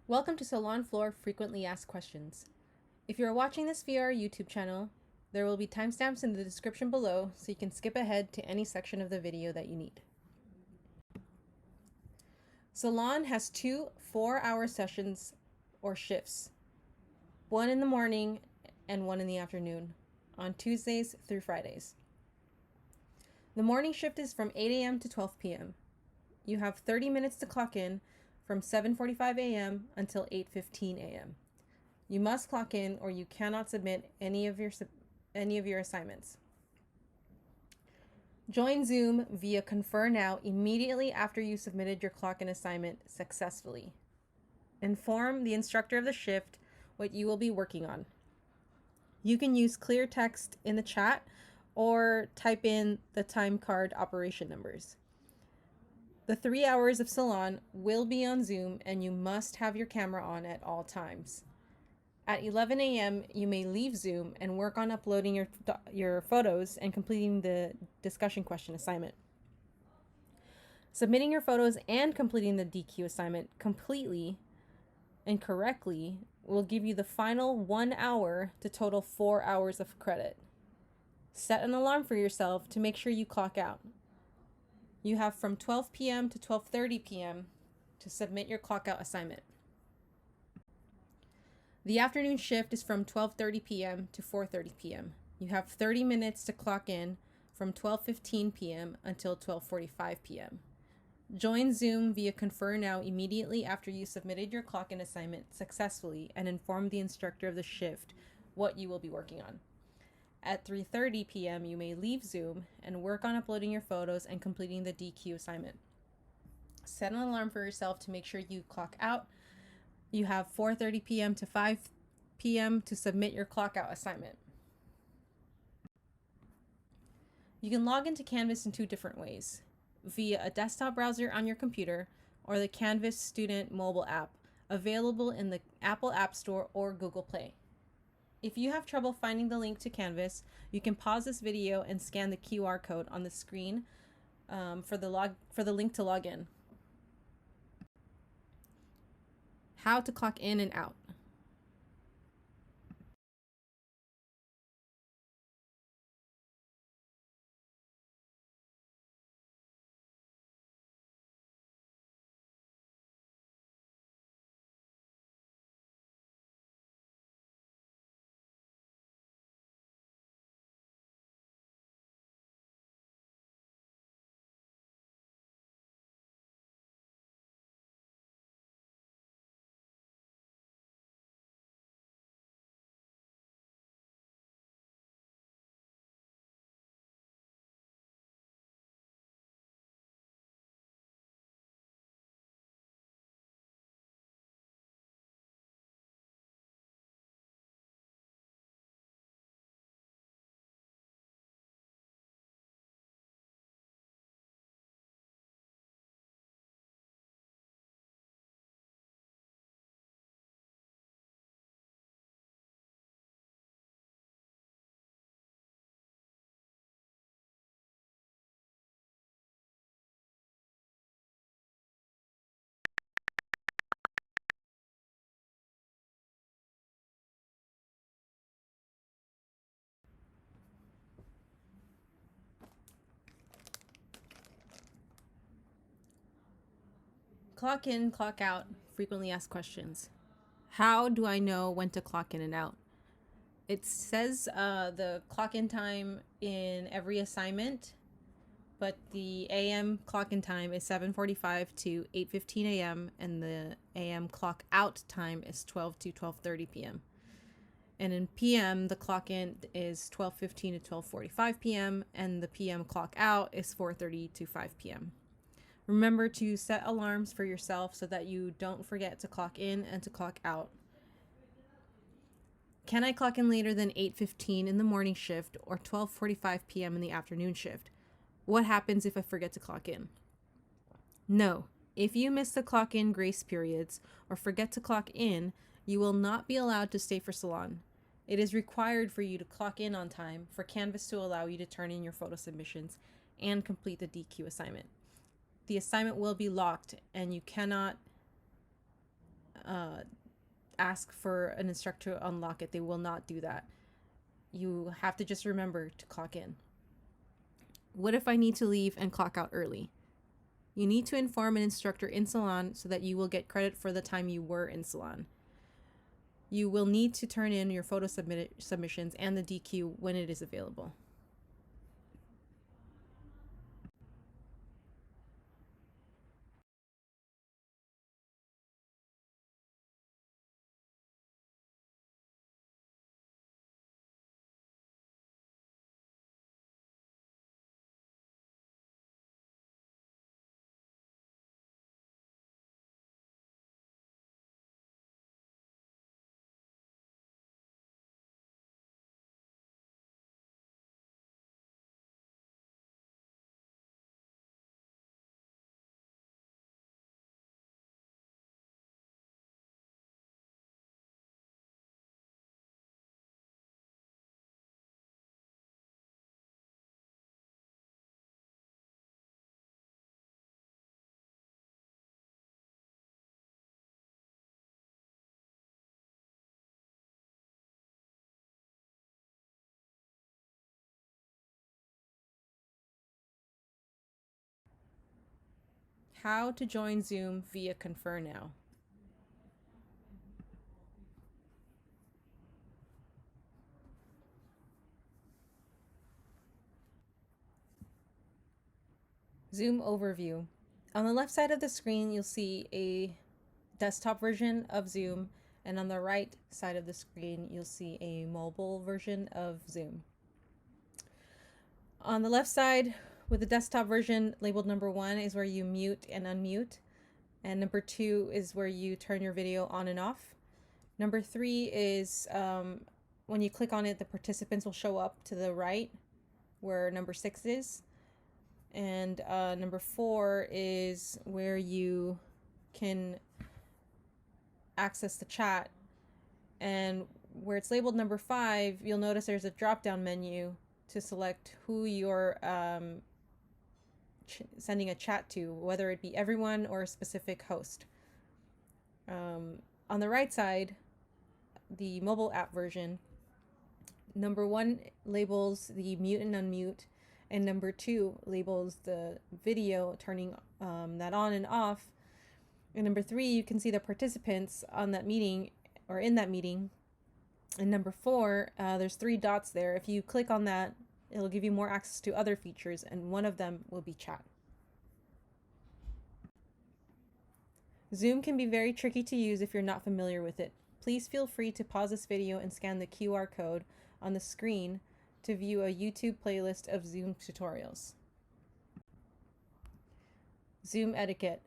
Welcome to Salon Floor Frequently Asked Questions. If you are watching this via our YouTube channel, there will be timestamps in the description below so you can skip ahead to any section of the video that you need. Salon has 2 4-hour sessions or shifts, one in the morning and one in the afternoon, on Tuesdays through Fridays. The morning shift is from 8 a.m. to 12 p.m. You have 30 minutes to clock in from 7:45 a.m. until 8:15 a.m. You must clock in or you cannot submit any of your assignments. Join Zoom via ConferNow immediately after you submitted your clock-in assignment successfully. Inform the instructor of the shift what you will be working on. You can use clear text in the chat or type in the Timecard operation numbers. The 3 hours of Salon will be on Zoom and you must have your camera on at all times. At 11 a.m., you may leave Zoom and work on uploading your photos and completing the discussion question assignment. Submitting your photos and completing the DQ assignment completely and correctly will give you the final 1 hour to total 4 hours of credit. Set an alarm for yourself to make sure you clock out. You have from 12 p.m. to 12:30 p.m. to submit your clock out assignment. The afternoon shift is from 12:30 p.m. to 4:30 p.m. You have 30 minutes to clock in from 12:15 p.m. until 12:45 p.m. Join Zoom via ConferNow immediately after you submitted your clock-in assignment successfully and inform the instructor of the shift what you will be working on. At 3:30 p.m., you may leave Zoom and work on uploading your photos and completing the DQ assignment. Set an alarm for yourself to make sure you clock out. You have 4:30 p.m. to 5 p.m. to submit your clock out assignment. You can log into Canvas in 2 different ways, via a desktop browser on your computer or the Canvas Student mobile app, available in the Apple App Store or Google Play. If you have trouble finding the link to Canvas, you can pause this video and scan the QR code on the screen for the link to log in. How to clock in and out. Clock in, clock out, frequently asked questions. How do I know when to clock in and out? It says the clock in time in every assignment, but the AM clock in time is 7:45 to 8:15 a.m. and the AM clock out time is 12 to 12:30 p.m. And in PM, the clock in is 12:15 to 12:45 p.m. and the PM clock out is 4:30 to 5 p.m. Remember to set alarms for yourself so that you don't forget to clock in and to clock out. Can I clock in later than 8:15 in the morning shift or 12:45 p.m. in the afternoon shift? What happens if I forget to clock in? No. If you miss the clock in grace periods or forget to clock in, you will not be allowed to stay for Salon. It is required for you to clock in on time for Canvas to allow you to turn in your photo submissions and complete the DQ assignment. The assignment will be locked and you cannot ask for an instructor to unlock it. They will not do that. You have to just remember to clock in. What if I need to leave and clock out early? You need to inform an instructor in Salon so that you will get credit for the time you were in Salon. You will need to turn in your photo submissions and the DQ when it is available. How to join Zoom via ConferNow. Zoom overview. On the left side of the screen, you'll see a desktop version of Zoom, and on the right side of the screen, you'll see a mobile version of Zoom. On the left side, with the desktop version labeled number 1 is where you mute and unmute, and number 2 is where you turn your video on and off. Number 3 is when you click on it, the participants will show up to the right where number 6 is. And number 4 is where you can access the chat. And where it's labeled number 5, you'll notice there's a drop-down menu to select who you're sending a chat to, whether it be everyone or a specific host. On the right side, the mobile app version, number 1 labels the mute and unmute, and number 2 labels the video, turning that on and off. And number 3, you can see the participants on that meeting or in that meeting. And number 4, there's 3 dots there. If you click on that, it'll give you more access to other features, and one of them will be chat. Zoom can be very tricky to use if you're not familiar with it. Please feel free to pause this video and scan the QR code on the screen to view a YouTube playlist of Zoom tutorials. Zoom etiquette.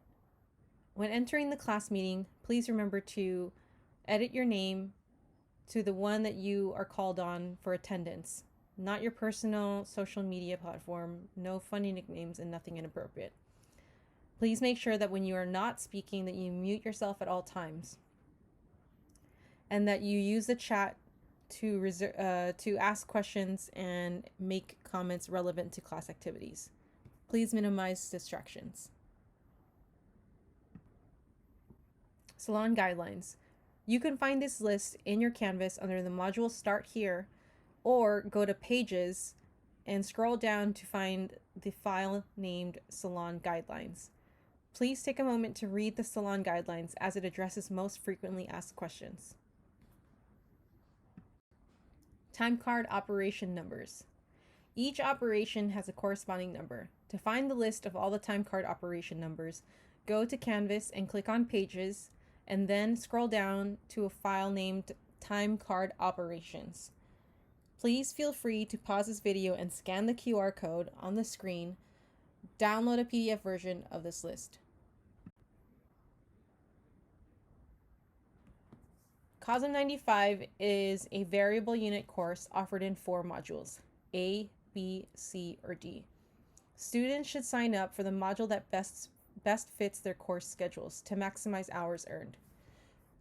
When entering the class meeting, please remember to edit your name to the one that you are called on for attendance, not your personal social media platform, no funny nicknames, and nothing inappropriate. Please make sure that when you are not speaking that you mute yourself at all times, and that you use the chat to ask questions and make comments relevant to class activities. Please minimize distractions. Salon Guidelines. You can find this list in your Canvas under the module Start Here, or go to Pages and scroll down to find the file named Salon Guidelines. Please take a moment to read the Salon Guidelines as it addresses most frequently asked questions. Timecard operation numbers. Each operation has a corresponding number. To find the list of all the timecard operation numbers, go to Canvas and click on Pages, and then scroll down to a file named Timecard Operations. Please feel free to pause this video and scan the QR code on the screen. Download a PDF version of this list. COSM 95 is a variable unit course offered in 4 modules, A, B, C, or D. Students should sign up for the module that best fits their course schedules to maximize hours earned.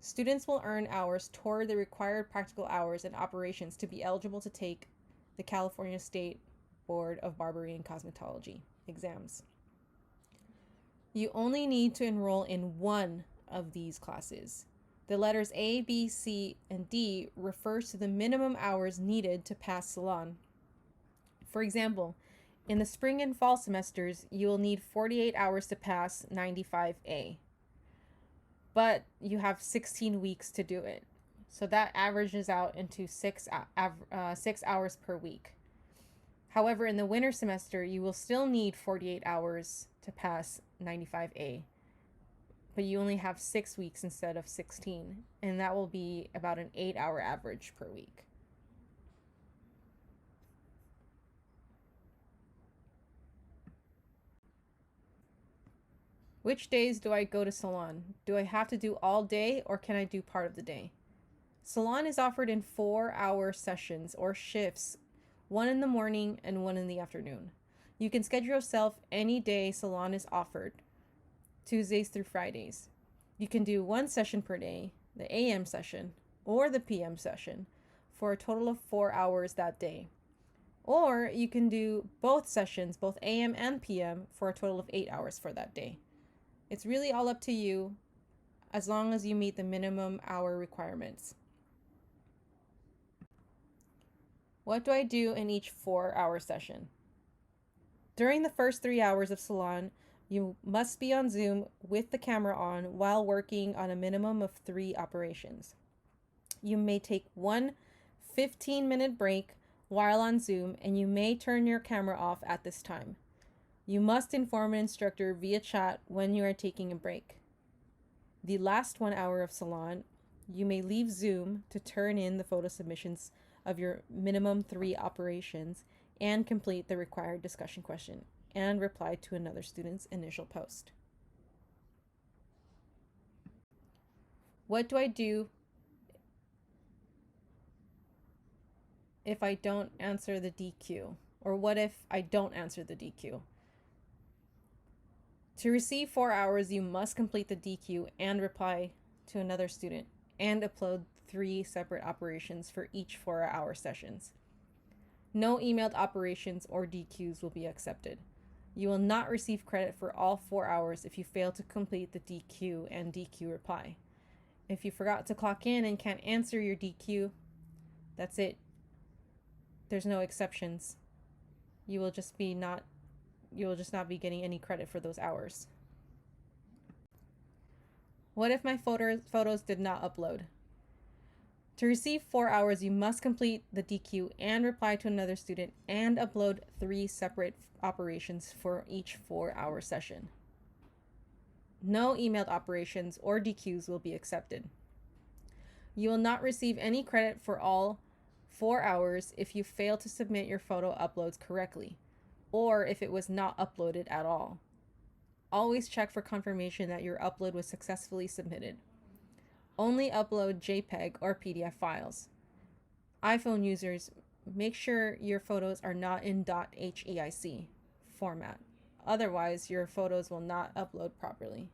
Students will earn hours toward the required practical hours and operations to be eligible to take the California State Board of Barbery and Cosmetology exams. You only need to enroll in one of these classes. The letters A, B, C, and D refers to the minimum hours needed to pass Salon. For example, in the spring and fall semesters, you will need 48 hours to pass 95A, but you have 16 weeks to do it. So that averages out into 6 hours per week. However, in the winter semester, you will still need 48 hours to pass 95A, but you only have 6 weeks instead of 16, and that will be about an 8-hour average per week. Which days do I go to Salon? Do I have to do all day, or can I do part of the day? Salon is offered in 4-hour sessions or shifts, one in the morning and one in the afternoon. You can schedule yourself any day Salon is offered, Tuesdays through Fridays. You can do one session per day, the AM session or the PM session, for a total of 4 hours that day. Or you can do both sessions, both AM and PM, for a total of 8 hours for that day. It's really all up to you, as long as you meet the minimum hour requirements. What do I do in each 4-hour session? During the first 3 hours of Salon, you must be on Zoom with the camera on while working on a minimum of 3 operations. You may take one 15-minute break while on Zoom, and you may turn your camera off at this time. You must inform an instructor via chat when you are taking a break. The last 1 hour of Salon, you may leave Zoom to turn in the photo submissions of your minimum 3 operations and complete the required discussion question and reply to another student's initial post. What do I do if I don't answer the DQ? Or what if I don't answer the DQ? To receive 4 hours, you must complete the DQ and reply to another student and upload 3 separate operations for each 4-hour sessions. No emailed operations or DQs will be accepted. You will not receive credit for all 4 hours if you fail to complete the DQ and DQ reply. If you forgot to clock in and can't answer your DQ, that's it. There's no exceptions. You will just not be getting any credit for those hours. What if my photos did not upload? To receive 4 hours, you must complete the DQ and reply to another student and upload 3 separate operations for each 4-hour session. No emailed operations or DQs will be accepted. You will not receive any credit for all 4 hours if you fail to submit your photo uploads correctly, or if it was not uploaded at all. Always check for confirmation that your upload was successfully submitted. Only upload JPEG or PDF files. iPhone users, make sure your photos are not in .HEIC format. Otherwise, your photos will not upload properly.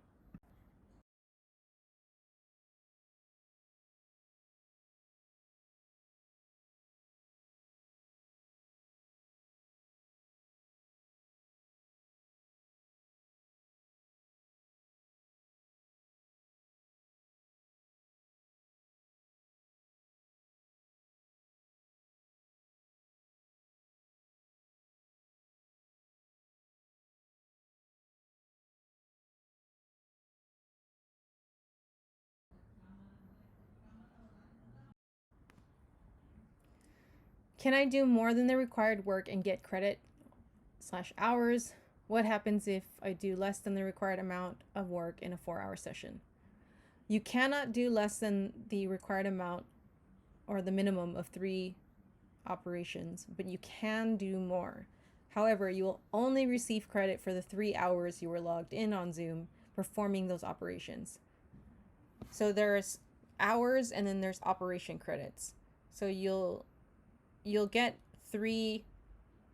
Can I do more than the required work and get credit/hours? What happens if I do less than the required amount of work in a 4-hour session? You cannot do less than the required amount or the minimum of 3 operations, but you can do more. However, you will only receive credit for the 3 hours you were logged in on Zoom performing those operations. So there's hours and then there's operation credits. So you'll get 3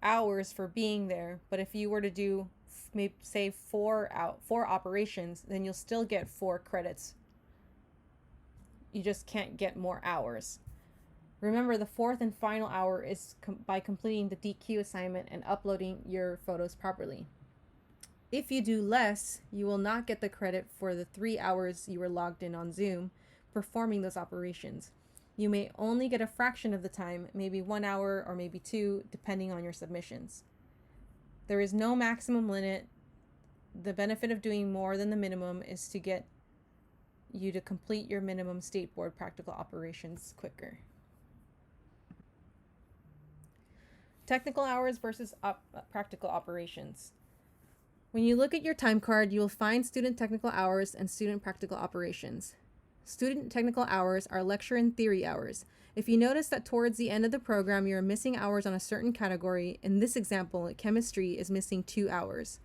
hours for being there, but if you were to do maybe say 4 operations, then you'll still get 4 credits. You just can't get more hours. Remember, the 4th and final hour is by completing the DQ assignment and uploading your photos properly. If you do less, you will not get the credit for the 3 hours you were logged in on Zoom performing those operations. You may only get a fraction of the time, maybe 1 hour or maybe 2, depending on your submissions. There is no maximum limit. The benefit of doing more than the minimum is to get you to complete your minimum state board practical operations quicker. Technical hours versus practical operations. When you look at your time card, you will find student technical hours and student practical operations. Student technical hours are lecture and theory hours. If you notice that towards the end of the program you are missing hours on a certain category, in this example, chemistry is missing 2 hours.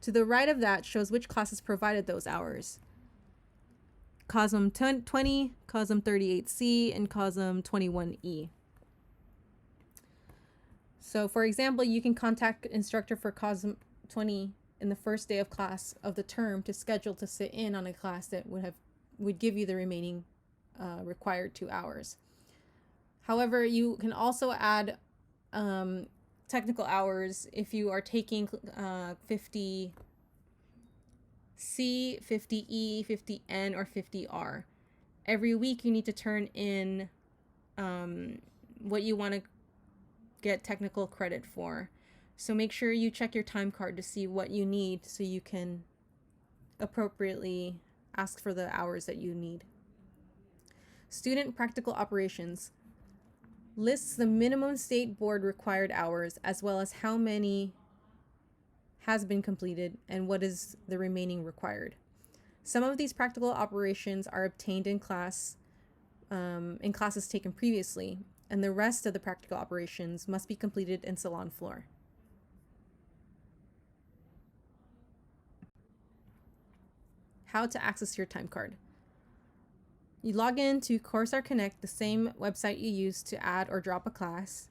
To the right of that shows which classes provided those hours. COSM 20, COSM 38C, and COSM 21E. So for example, you can contact instructor for COSM 20 in the first day of class of the term to schedule to sit in on a class that would give you the remaining required 2 hours. However, you can also add technical hours if you are taking 50C, 50E, 50N, or 50R. Every week you need to turn in what you want to get technical credit for. So make sure you check your time card to see what you need so you can appropriately ask for the hours that you need. Student practical operations lists the minimum state board required hours as well as how many has been completed and what is the remaining required. Some of these practical operations are obtained in class, in classes taken previously, and the rest of the practical operations must be completed in salon floor. How to access your time card. You log in to Coursera Connect, the same website you use to add or drop a class,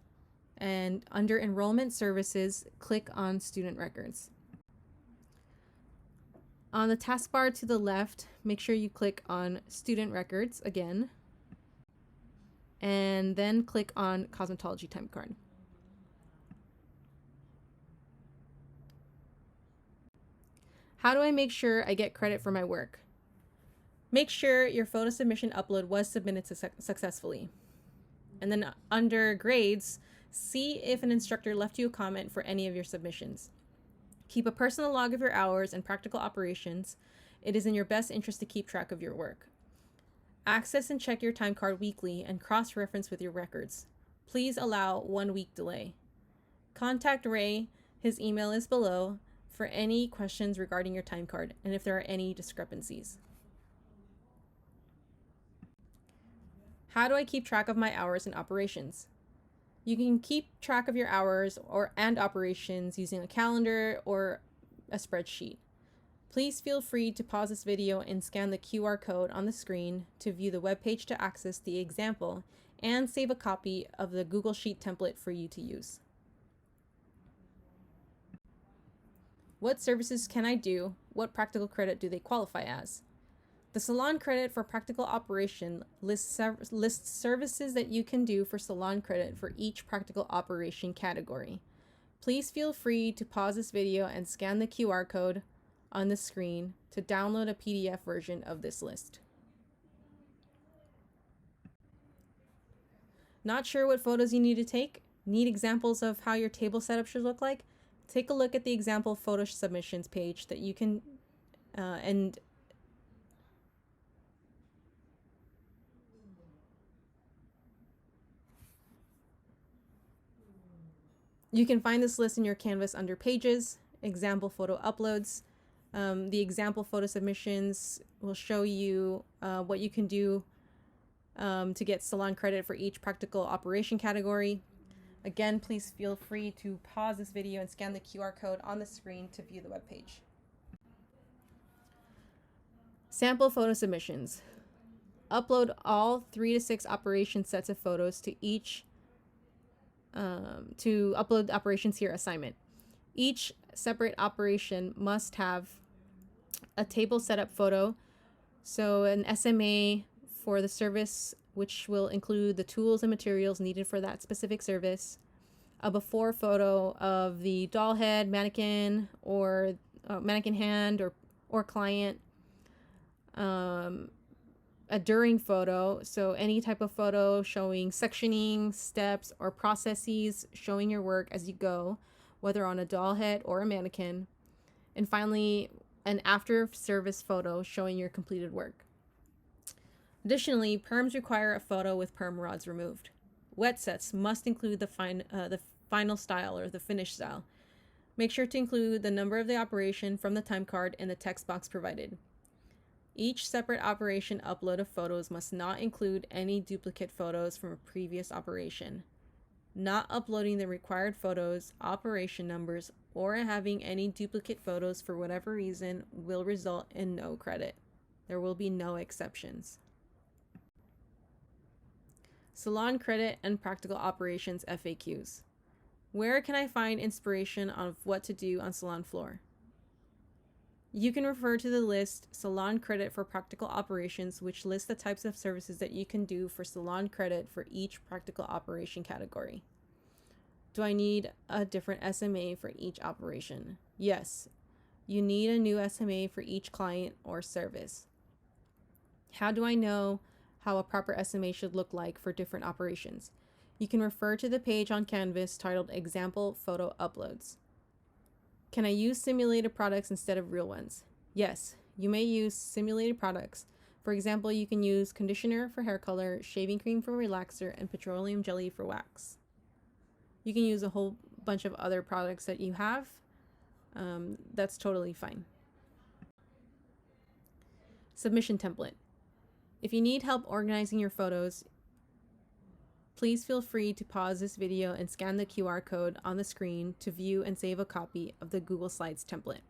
and under Enrollment Services, click on Student Records. On the taskbar to the left, make sure you click on Student Records again, and then click on Cosmetology Time Card. How do I make sure I get credit for my work? Make sure your photo submission upload was submitted successfully. And then under grades, see if an instructor left you a comment for any of your submissions. Keep a personal log of your hours and practical operations. It is in your best interest to keep track of your work. Access and check your time card weekly and cross-reference with your records. Please allow 1 week delay. Contact Ray, his email is below, for any questions regarding your time card and if there are any discrepancies. How do I keep track of my hours and operations? You can keep track of your hours and operations using a calendar or a spreadsheet. Please feel free to pause this video and scan the QR code on the screen to view the web page to access the example and save a copy of the Google Sheet template for you to use. What services can I do? What practical credit do they qualify as? The Salon credit for practical operation lists services that you can do for Salon credit for each practical operation category. Please feel free to pause this video and scan the QR code on the screen to download a PDF version of this list. Not sure what photos you need to take? Need examples of how your table setup should look like? Take a look at the example photo submissions page that you can you can find this list in your Canvas under Pages, Example Photo Uploads. The example photo submissions will show you what you can do to get Salon credit for each practical operation category. Again, please feel free to pause this video and scan the QR code on the screen to view the web page. Sample photo submissions. Upload all 3 to 6 operation sets of photos to each to upload the operations here assignment. Each separate operation must have a table setup photo, so an SMA for the service, which will include the tools and materials needed for that specific service, a before photo of the doll head, mannequin, or mannequin hand or client, a A during photo, so any type of photo showing sectioning, steps, or processes showing your work as you go, whether on a doll head or a mannequin. And finally, an after service photo showing your completed work. Additionally, perms require a photo with perm rods removed. Wet sets must include the final style or the finish style. Make sure to include the number of the operation from the time card in the text box provided. Each separate operation upload of photos must not include any duplicate photos from a previous operation. Not uploading the required photos, operation numbers, or having any duplicate photos for whatever reason will result in no credit. There will be no exceptions. Salon credit and practical operations FAQs. Where can I find inspiration on what to do on salon floor? You can refer to the list Salon Credit for Practical Operations, which lists the types of services that you can do for salon credit for each practical operation category. Do I need a different SMA for each operation? Yes, you need a new SMA for each client or service. How do I know how a proper SMA should look like for different operations? You can refer to the page on Canvas titled Example Photo Uploads. Can I use simulated products instead of real ones? Yes, you may use simulated products. For example, you can use conditioner for hair color, shaving cream for relaxer, and petroleum jelly for wax. You can use a whole bunch of other products that you have. That's totally fine. Submission template. If you need help organizing your photos, please feel free to pause this video and scan the QR code on the screen to view and save a copy of the Google Slides template.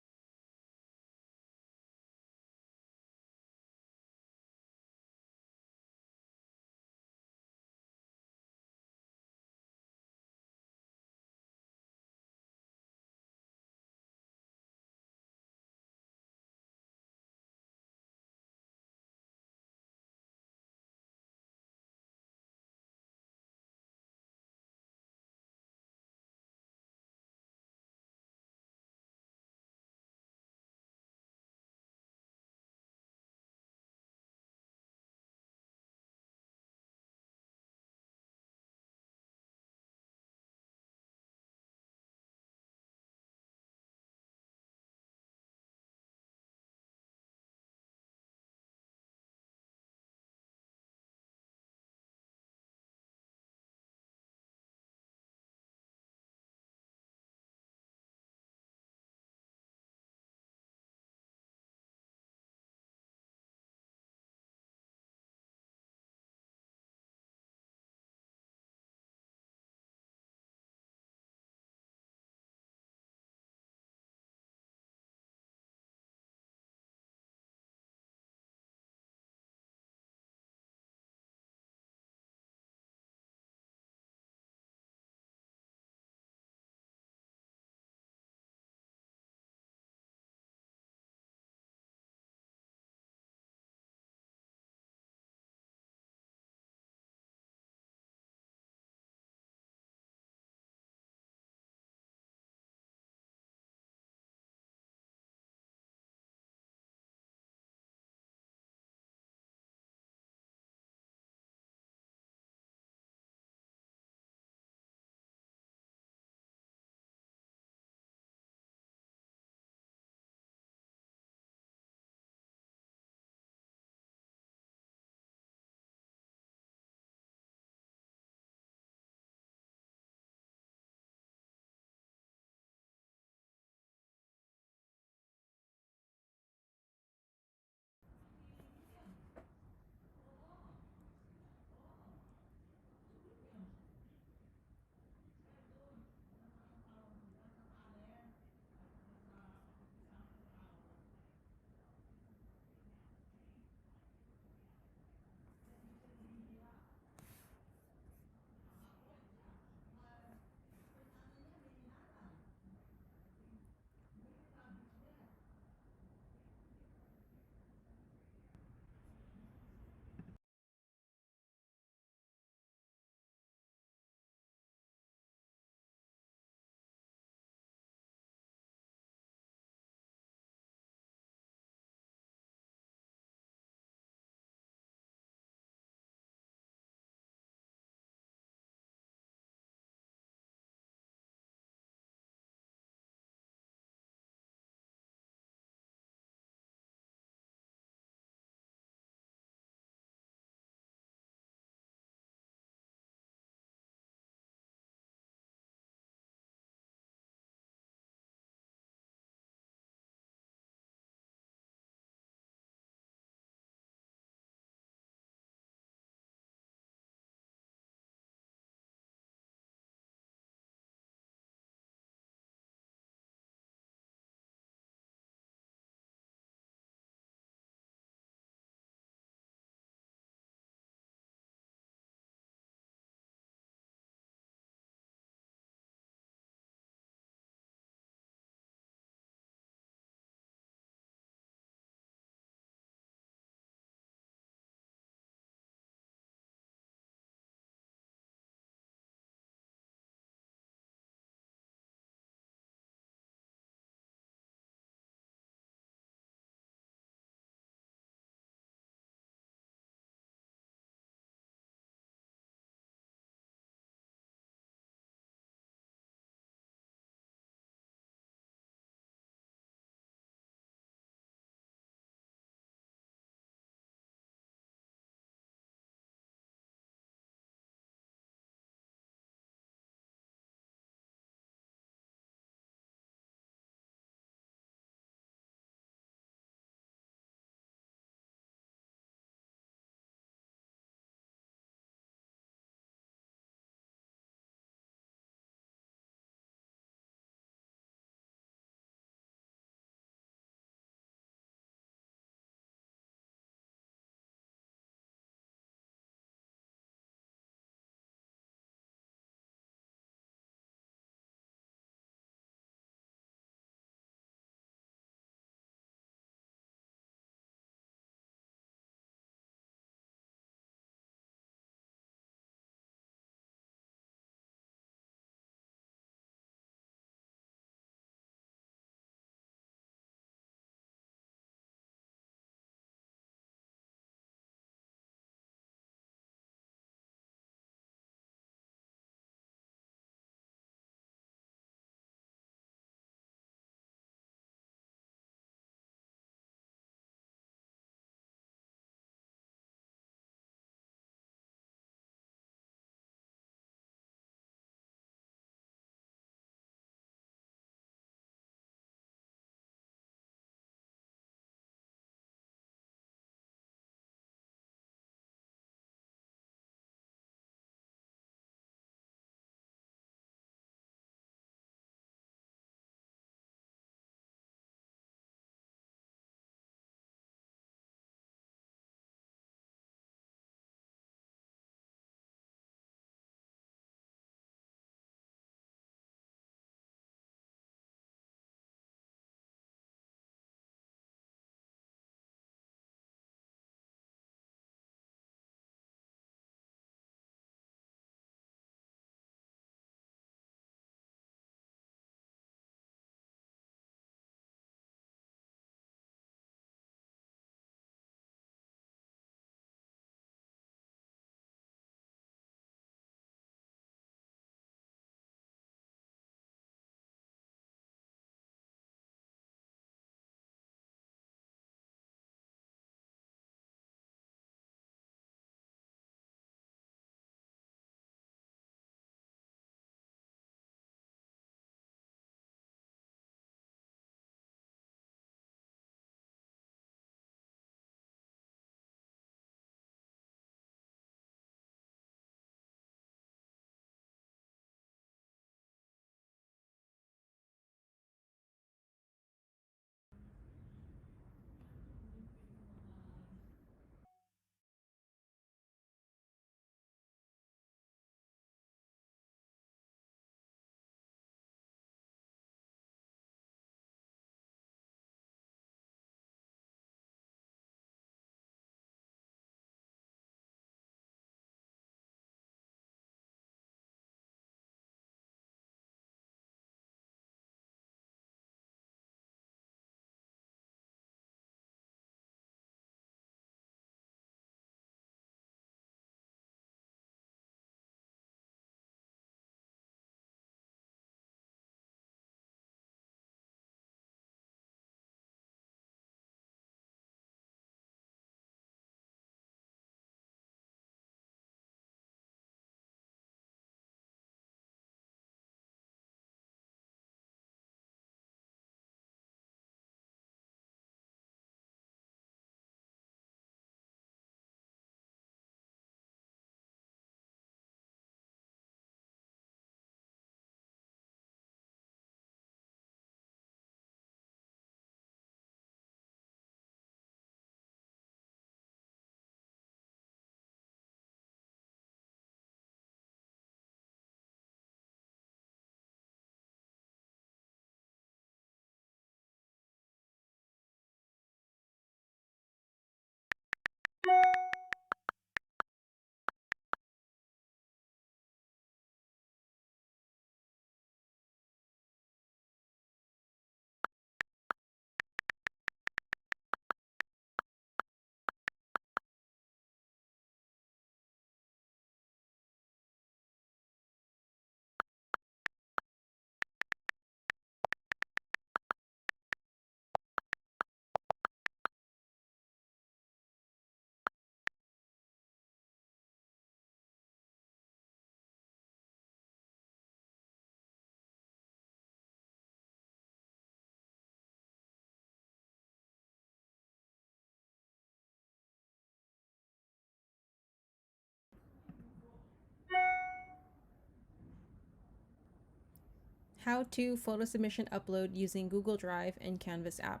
How to photo submission upload using Google Drive and Canvas app.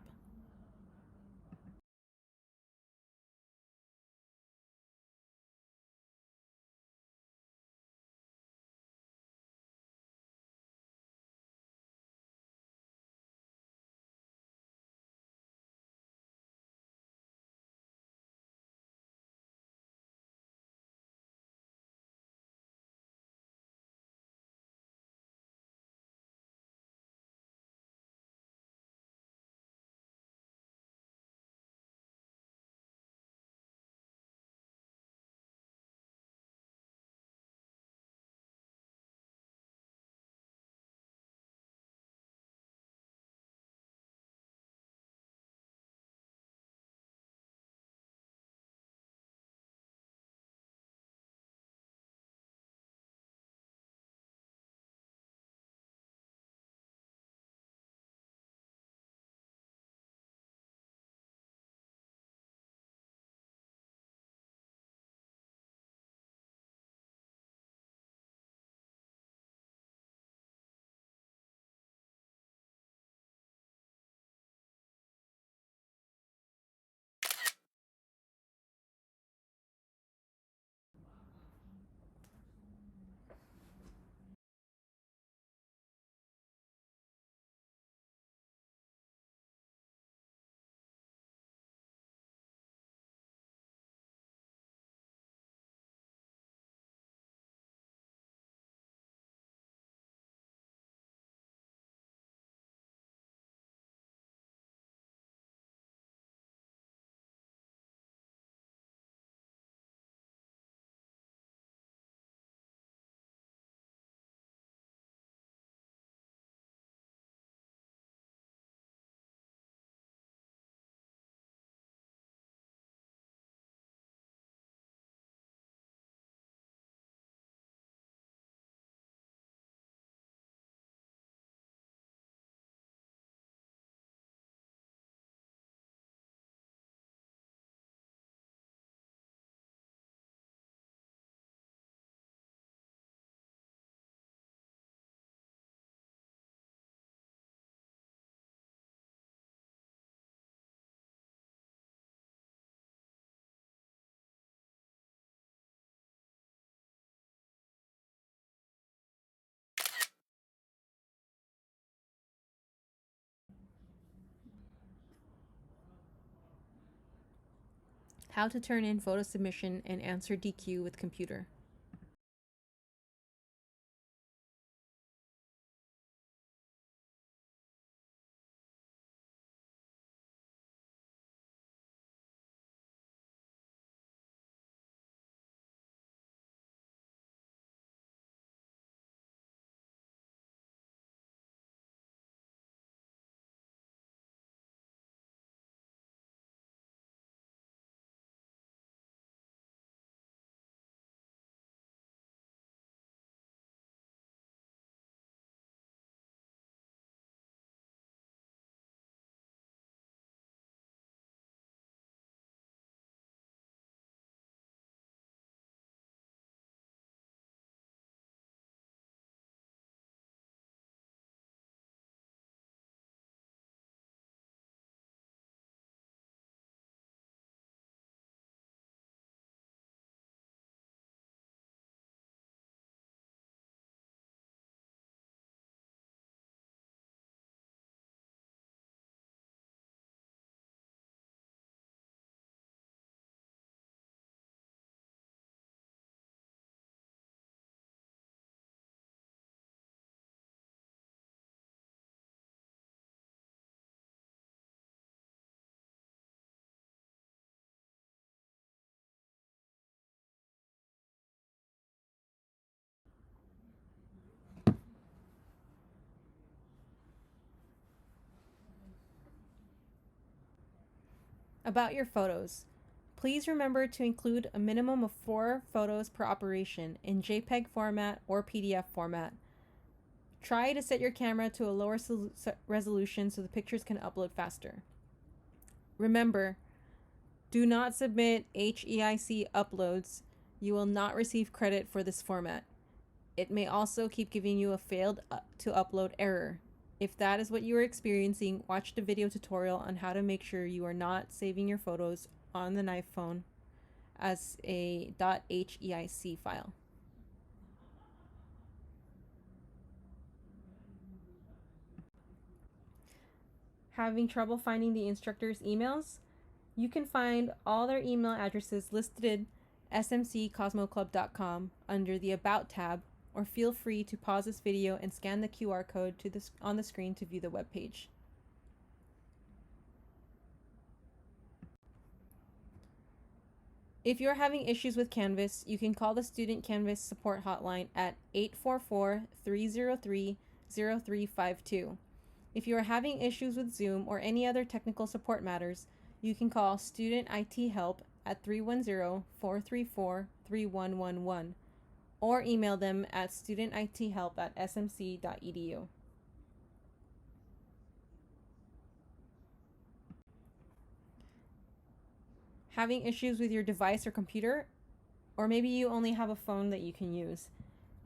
How to turn in photo submission and answer DQ with computer. About your photos. Please remember to include a minimum of 4 photos per operation in JPEG format or PDF format. Try to set your camera to a lower resolution so the pictures can upload faster. Remember, do not submit HEIC uploads. You will not receive credit for this format. It may also keep giving you a failed to upload error. If that is what you are experiencing, watch the video tutorial on how to make sure you are not saving your photos on the iPhone as a .heic file. Having trouble finding the instructor's emails? You can find all their email addresses listed at smccosmoclub.com under the About tab, or feel free to pause this video and scan the QR code on the screen to view the webpage. If you're having issues with Canvas, you can call the Student Canvas Support Hotline at 844-303-0352. If you are having issues with Zoom or any other technical support matters, you can call Student IT Help at 310-434-3111 or email them at studentithelp@smc.edu. Having issues with your device or computer? Or maybe you only have a phone that you can use.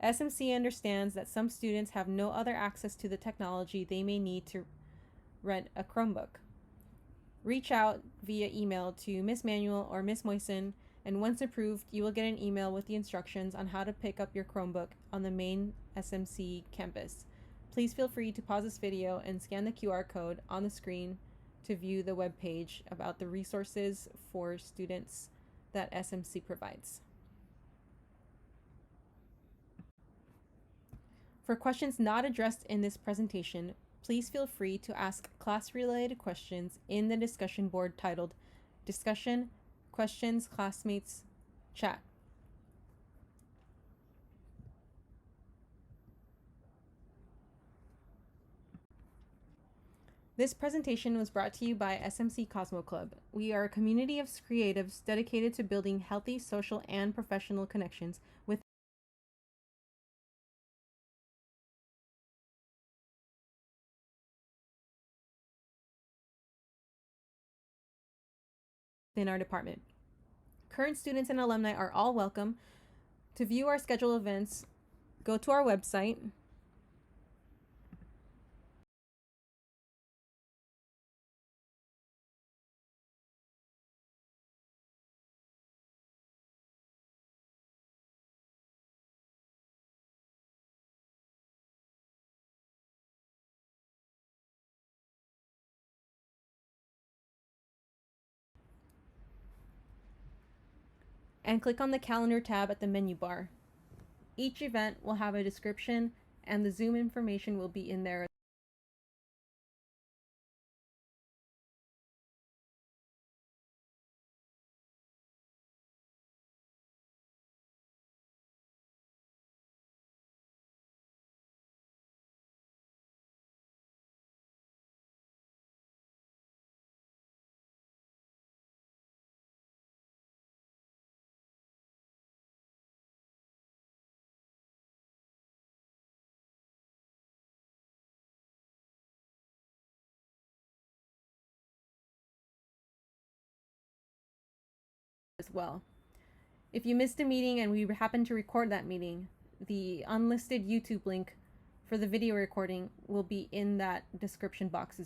SMC understands that some students have no other access to the technology they may need to rent a Chromebook. Reach out via email to Miss Manuel or Miss Moisen, and once approved, you will get an email with the instructions on how to pick up your Chromebook on the main SMC campus. Please feel free to pause this video and scan the QR code on the screen to view the webpage about the resources for students that SMC provides. For questions not addressed in this presentation, please feel free to ask class-related questions in the discussion board titled Discussion, Questions, Classmates, Chat. This presentation was brought to you by SMC Cosmo Club. We are a community of creatives dedicated to building healthy social and professional connections within our department. Current students and alumni are all welcome. To view our scheduled events, go to our website, and click on the calendar tab at the menu bar. Each event will have a description, and the Zoom information will be in there as well. If you missed a meeting and we happen to record that meeting, the unlisted YouTube link for the video recording will be in that description box as